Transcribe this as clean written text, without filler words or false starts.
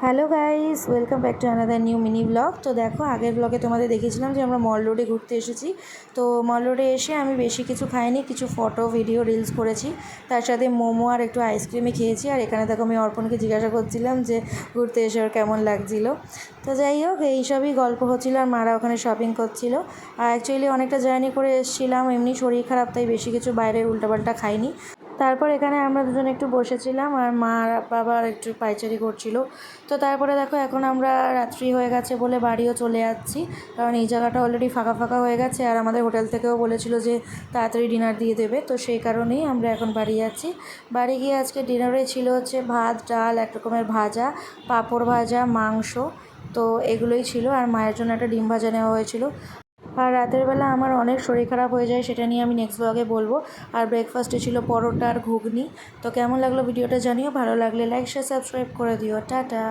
Hello guys, welcome back to another new mini blog. তো দেখো, আগের ব্লগে তোমাদের দেখিয়েছিলাম যে আমরা মল রোডে ঘুরতে এসেছি। তো মল রোডে এসে আমি বেশি কিছু খাইনি, কিছু ফটো ভিডিও রিলস করেছি, তার সাথে মোমো আর একটু আইসক্রিমই খেয়েছি। আর এখানে দেখো আমি অর্পণকে জিজ্ঞাসা করছিলাম যে ঘুরতে এসে ওর কেমন লাগছিল। তো যাই হোক, এইসবই গল্প হচ্ছিল আর মারা ওখানে শপিং করছিল। আর অ্যাকচুয়ালি অনেকটা জার্নি করে এসেছিলাম, এমনি শরীর খারাপ, তাই বেশি কিছু বাইরের উল্টাপাল্টা খাইনি। তারপর এখানে আমরা দুজন একটু বসেছিলাম আর মা আর বাবা একটু পাইচারি করছিল। তো তারপরে দেখো, এখন আমরা রাত্রি হয়ে গেছে বলে বাড়িও চলে যাচ্ছি, কারণ এই জায়গাটা অলরেডি ফাঁকা ফাঁকা হয়ে গেছে। আর আমাদের হোটেল থেকেও বলেছিল যে তাড়াতাড়ি ডিনার দিয়ে দেবে, তো সেই কারণেই আমরা এখন বাড়ি যাচ্ছি। বাড়ি গিয়ে আজকে ডিনারে ছিল হচ্ছে ভাত, ডাল, এক রকমের ভাজা, পাঁপড় ভাজা, মাংস। তো এগুলোই ছিল, আর মায়ের জন্য একটা ডিম ভাজা নেওয়া হয়েছিল। আর রাতের বেলা আমার অনেক শরীর খারাপ হয়ে যায়, সেটা নিয়ে আমি নেক্সট ব্লগে বলবো। আর ব্রেকফাস্টে ছিল পরোটা আর ঘুগনি। তো কেমন লাগলো ভিডিওটা জানিও, ভালো লাগলে লাইক শেয়ার সাবস্ক্রাইব করে দিও। টাটা।